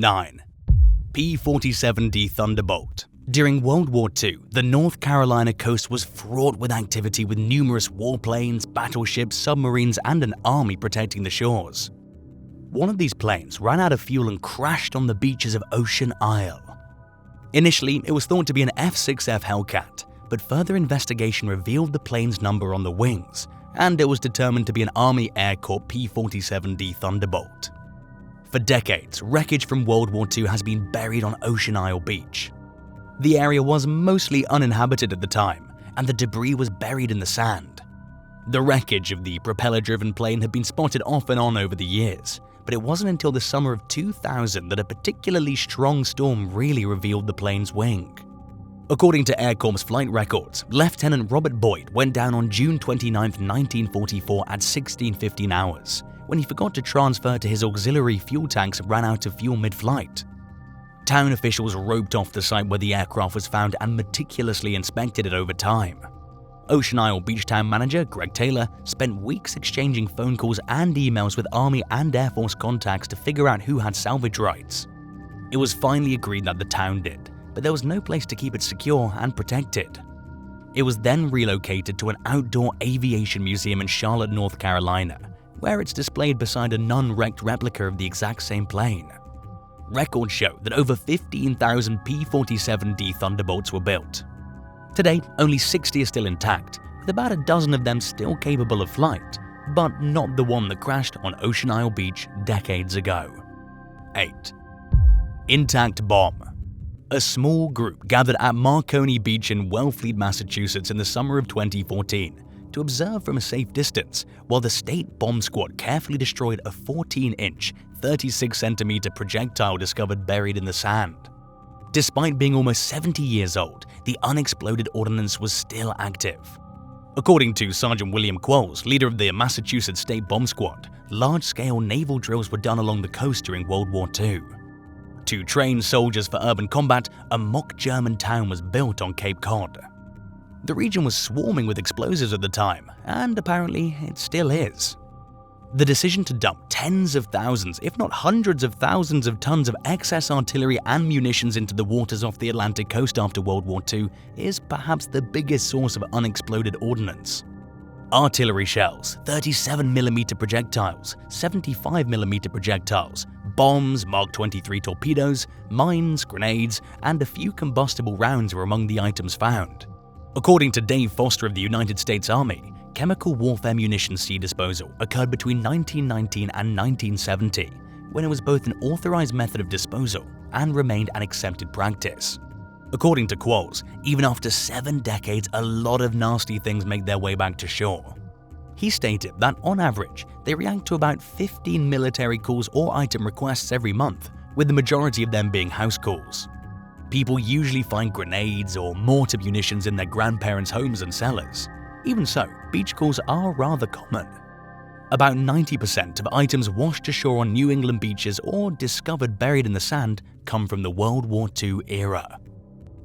9. P47D Thunderbolt. During World War II, the North Carolina coast was fraught with activity with numerous warplanes, battleships, submarines, and an army protecting the shores. One of these planes ran out of fuel and crashed on the beaches of Ocean Isle. Initially, it was thought to be an F-6F Hellcat, but further investigation revealed the plane's number on the wings, and it was determined to be an Army Air Corps P-47D Thunderbolt. For decades, wreckage from World War II has been buried on Ocean Isle Beach. The area was mostly uninhabited at the time, and the debris was buried in the sand. The wreckage of the propeller-driven plane had been spotted off and on over the years, but it wasn't until the summer of 2000 that a particularly strong storm really revealed the plane's wing. According to Air Corps flight records, Lieutenant Robert Boyd went down on June 29, 1944 at 16:15 hours, when he forgot to transfer to his auxiliary fuel tanks and ran out of fuel mid-flight. Town officials roped off the site where the aircraft was found and meticulously inspected it over time. Ocean Isle Beach Town manager Greg Taylor spent weeks exchanging phone calls and emails with Army and Air Force contacts to figure out who had salvage rights. It was finally agreed that the town did, but there was no place to keep it secure and protected. It was then relocated to an outdoor aviation museum in Charlotte, North Carolina, where it's displayed beside a non-wrecked replica of the exact same plane. Records show that over 15,000 P-47D Thunderbolts were built. Today, only 60 are still intact, with about a dozen of them still capable of flight, but not the one that crashed on Ocean Isle Beach decades ago. 8. Intact bomb. A small group gathered at Marconi Beach in Wellfleet, Massachusetts in the summer of 2014 to observe from a safe distance while the state bomb squad carefully destroyed a 14-inch, 36-centimeter projectile discovered buried in the sand. Despite being almost 70 years old, the unexploded ordnance was still active. According to Sergeant William Qualls, leader of the Massachusetts State Bomb Squad, large-scale naval drills were done along the coast during World War II. To train soldiers for urban combat, a mock German town was built on Cape Cod. The region was swarming with explosives at the time, and apparently it still is. The decision to dump tens of thousands, if not hundreds of thousands of tons of excess artillery and munitions into the waters off the Atlantic coast after World War II is perhaps the biggest source of unexploded ordnance. Artillery shells, 37mm projectiles, 75mm projectiles, bombs, Mark 23 torpedoes, mines, grenades, and a few combustible rounds were among the items found. According to Dave Foster of the United States Army, chemical warfare munition sea disposal occurred between 1919 and 1970, when it was both an authorized method of disposal and remained an accepted practice. According to Qualls, even after 7 decades, a lot of nasty things make their way back to shore. He stated that on average, they react to about 15 military calls or item requests every month, with the majority of them being house calls. People usually find grenades or mortar munitions in their grandparents' homes and cellars. Even so, beach calls are rather common. About 90% of items washed ashore on New England beaches or discovered buried in the sand come from the World War II era.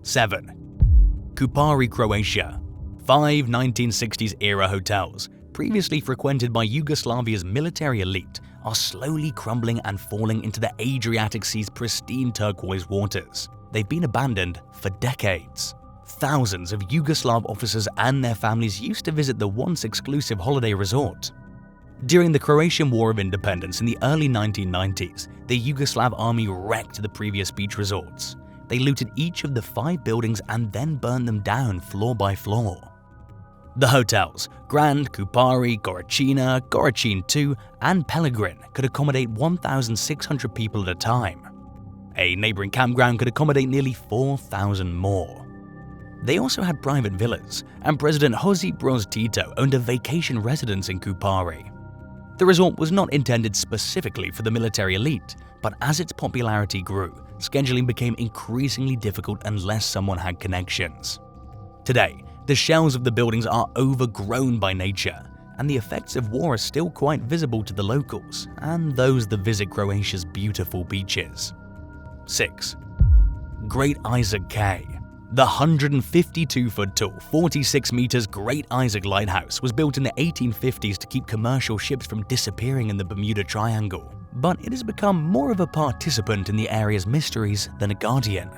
7. Kupari, Croatia. 5 1960s-era hotels, previously frequented by Yugoslavia's military elite, are slowly crumbling and falling into the Adriatic Sea's pristine turquoise waters. They've been abandoned for decades. Thousands of Yugoslav officers and their families used to visit the once exclusive holiday resort. During the Croatian War of Independence in the early 1990s, the Yugoslav army wrecked the previous beach resorts. They looted each of the 5 buildings and then burned them down floor by floor. The hotels, Grand, Kupari, Gorachina, Gorachin II, and Pellegrin, could accommodate 1,600 people at a time. A neighboring campground could accommodate nearly 4,000 more. They also had private villas, and President Josip Broz Tito owned a vacation residence in Kupari. The resort was not intended specifically for the military elite, but as its popularity grew, scheduling became increasingly difficult unless someone had connections. Today, the shells of the buildings are overgrown by nature, and the effects of war are still quite visible to the locals and those that visit Croatia's beautiful beaches. 6. Great Isaac Cay. The 152-foot-tall, 46 meters Great Isaac Lighthouse was built in the 1850s to keep commercial ships from disappearing in the Bermuda Triangle. but it has become more of a participant in the area's mysteries than a guardian.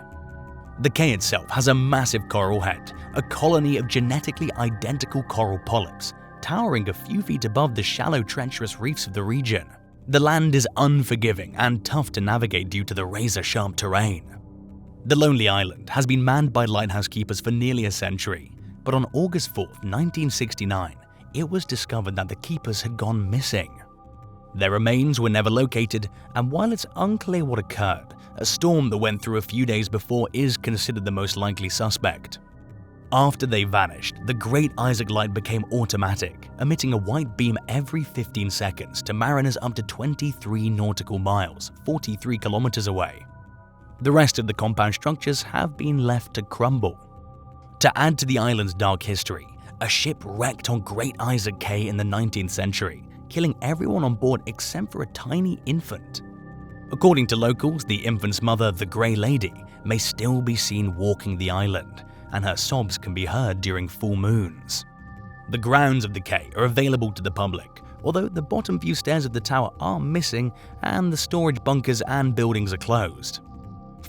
The cay itself has a massive coral head, a colony of genetically identical coral polyps, towering a few feet above the shallow, treacherous reefs of the region. The land is unforgiving and tough to navigate due to the razor-sharp terrain. The lonely island has been manned by lighthouse keepers for nearly a century, but on August 4, 1969, it was discovered that the keepers had gone missing. Their remains were never located, and while it's unclear what occurred, a storm that went through a few days before is considered the most likely suspect. After they vanished, the Great Isaac Light became automatic, emitting a white beam every 15 seconds to mariners up to 23 nautical miles, 43 kilometers away. The rest of the compound structures have been left to crumble. To add to the island's dark history, a ship wrecked on Great Isaac Cay in the 19th century, killing everyone on board except for a tiny infant. According to locals, the infant's mother, the Grey Lady, may still be seen walking the island, and her sobs can be heard during full moons. The grounds of the cay are available to the public, although the bottom few stairs of the tower are missing and the storage bunkers and buildings are closed.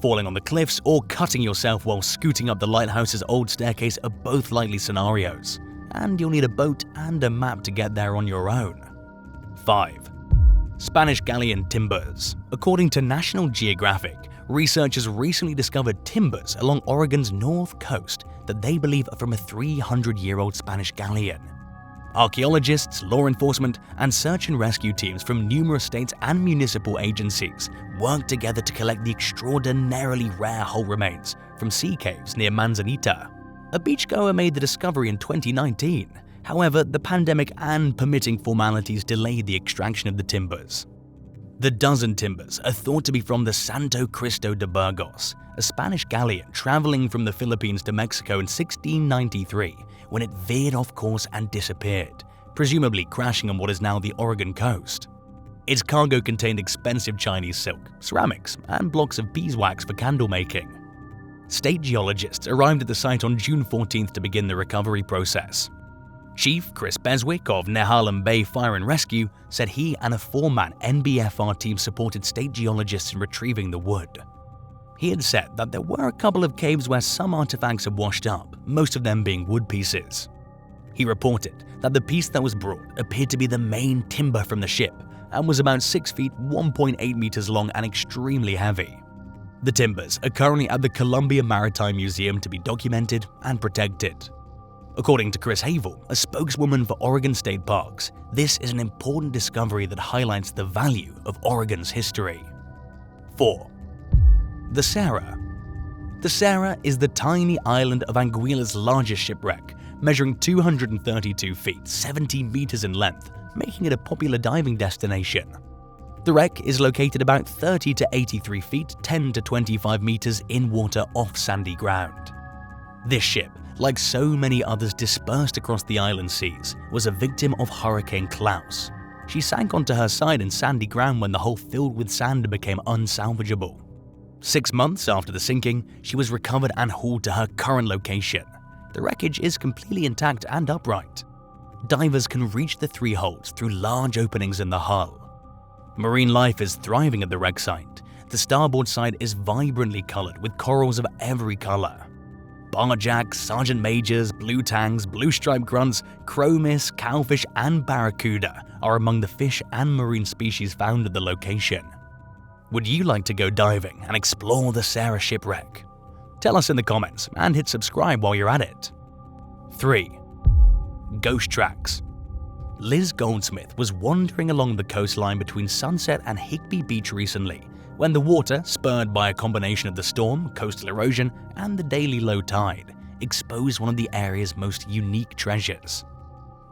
Falling on the cliffs or cutting yourself while scooting up the lighthouse's old staircase are both likely scenarios, and you'll need a boat and a map to get there on your own. 5. Spanish Galleon timbers. According to National Geographic, researchers recently discovered timbers along Oregon's north coast that they believe are from a 300-year-old Spanish galleon. Archaeologists, law enforcement, and search and rescue teams from numerous states and municipal agencies worked together to collect the extraordinarily rare hull remains from sea caves near Manzanita. A beachgoer made the discovery in 2019. However, the pandemic and permitting formalities delayed the extraction of the timbers. The dozen timbers are thought to be from the Santo Cristo de Burgos, a Spanish galleon traveling from the Philippines to Mexico in 1693 when it veered off course and disappeared, presumably crashing on what is now the Oregon coast. Its cargo contained expensive Chinese silk, ceramics, and blocks of beeswax for candle making. State geologists arrived at the site on June 14th to begin the recovery process. Chief Chris Beswick of Nehalem Bay Fire and Rescue said he and a 4-man NBFR team supported state geologists in retrieving the wood. He had said that there were a couple of caves where some artifacts had washed up, most of them being wood pieces. He reported that the piece that was brought appeared to be the main timber from the ship and was about 6 feet, 1.8 meters long and extremely heavy. The timbers are currently at the Columbia Maritime Museum to be documented and protected. According to Chris Havel, a spokeswoman for Oregon State Parks, this is an important discovery that highlights the value of Oregon's history. 4. The Sarah. The Sarah is the tiny island of Anguilla's largest shipwreck, measuring 232 feet, 70 meters in length, making it a popular diving destination. The wreck is located about 30 to 83 feet, 10 to 25 meters in water off sandy ground. This ship, like so many others dispersed across the island seas, was a victim of Hurricane Klaus. She sank onto her side in sandy ground when the hull filled with sand and became unsalvageable. 6 months after the sinking, she was recovered and hauled to her current location. The wreckage is completely intact and upright. Divers can reach the 3 holds through large openings in the hull. Marine life is thriving at the wreck site. The starboard side is vibrantly colored with corals of every color. Barjacks, sergeant majors, blue tangs, blue-striped grunts, chromis, cowfish, and barracuda are among the fish and marine species found at the location. Would you like to go diving and explore the Sarah shipwreck? Tell us in the comments and hit subscribe while you're at it. 3. Ghost tracks. Liz Goldsmith was wandering along the coastline between Sunset and Higbee Beach recently when the water, spurred by a combination of the storm, coastal erosion, and the daily low tide, exposed one of the area's most unique treasures.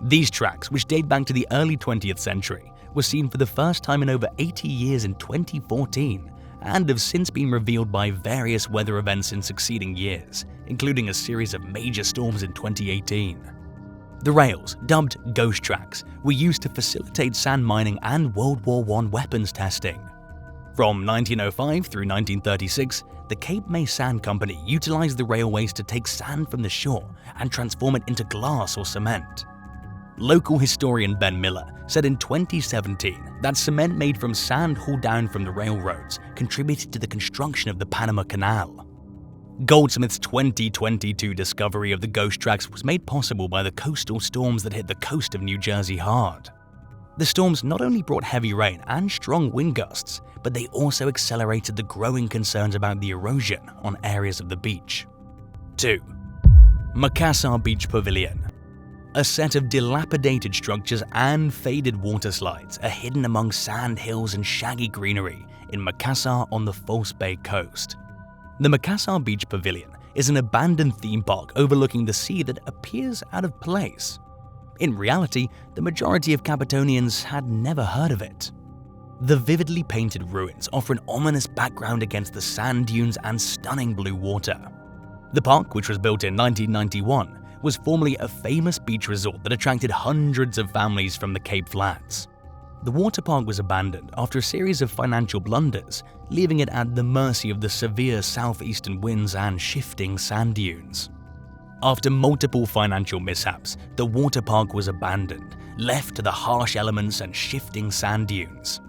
These tracks, which date back to the early 20th century, were seen for the first time in over 80 years in 2014 and have since been revealed by various weather events in succeeding years, including a series of major storms in 2018. The rails, dubbed ghost tracks, were used to facilitate sand mining and World War I weapons testing. From 1905 through 1936, the Cape May Sand Company utilized the railways to take sand from the shore and transform it into glass or cement. Local historian Ben Miller said in 2017 that cement made from sand hauled down from the railroads contributed to the construction of the Panama Canal. Goldsmith's 2022 discovery of the ghost tracks was made possible by the coastal storms that hit the coast of New Jersey hard. The storms not only brought heavy rain and strong wind gusts, but they also accelerated the growing concerns about the erosion on areas of the beach. 2. Macassar Beach Pavilion. A set of dilapidated structures and faded water slides are hidden among sand hills and shaggy greenery in Macassar on the False Bay coast. The Macassar Beach Pavilion is an abandoned theme park overlooking the sea that appears out of place. In reality, the majority of Capetonians had never heard of it. The vividly painted ruins offer an ominous background against the sand dunes and stunning blue water. The park, which was built in 1991, was formerly a famous beach resort that attracted hundreds of families from the Cape Flats. The water park was abandoned after a series of financial blunders, leaving it at the mercy of the severe southeastern winds and shifting sand dunes. After multiple financial mishaps, the water park was abandoned, left to the harsh elements and shifting sand dunes.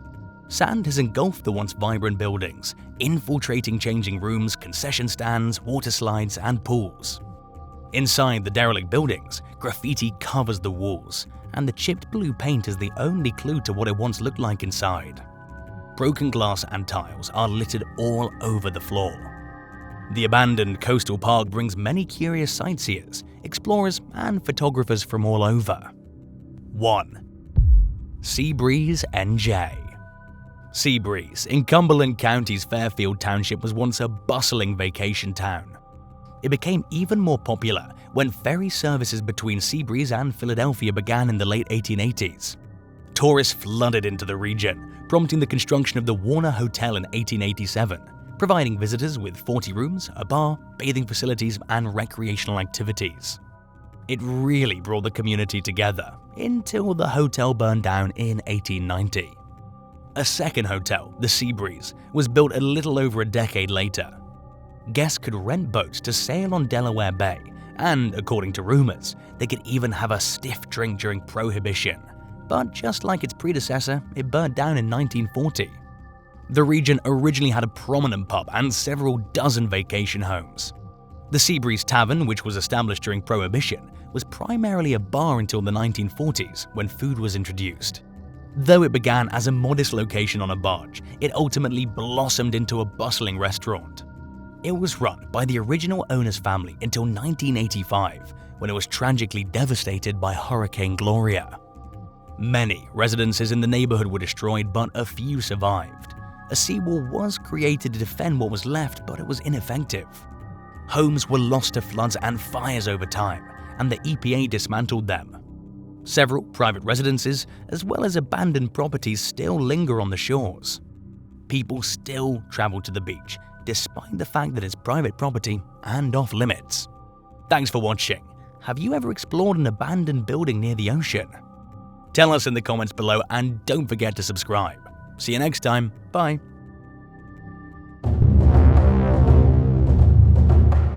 Sand has engulfed the once vibrant buildings, infiltrating changing rooms, concession stands, water slides, and pools. Inside the derelict buildings, graffiti covers the walls, and the chipped blue paint is the only clue to what it once looked like inside. Broken glass and tiles are littered all over the floor. The abandoned coastal park brings many curious sightseers, explorers, and photographers from all over. 1. Seabreeze NJ. Seabreeze, in Cumberland County's Fairfield Township, was once a bustling vacation town. It became even more popular when ferry services between Seabreeze and Philadelphia began in the late 1880s. Tourists flooded into the region, prompting the construction of the Warner Hotel in 1887, providing visitors with 40 rooms, a bar, bathing facilities, and recreational activities. It really brought the community together until the hotel burned down in 1890. A second hotel, the Seabreeze, was built a little over a decade later. Guests could rent boats to sail on Delaware Bay, and according to rumors, they could even have a stiff drink during Prohibition. But just like its predecessor, it burned down in 1940. The region originally had a prominent pub and several dozen vacation homes. The Seabreeze Tavern, which was established during Prohibition, was primarily a bar until the 1940s when food was introduced. Though it began as a modest location on a barge, it ultimately blossomed into a bustling restaurant. It was run by the original owner's family until 1985, when it was tragically devastated by Hurricane Gloria. Many residences in the neighborhood were destroyed, but a few survived. A seawall was created to defend what was left, but it was ineffective. Homes were lost to floods and fires over time, and the EPA dismantled them. Several private residences, as well as abandoned properties, still linger on the shores. People still travel to the beach, despite the fact that it's private property and off-limits. Thanks for watching. Have you ever explored an abandoned building near the ocean? Tell us in the comments below, and don't forget to subscribe. See you next time. Bye.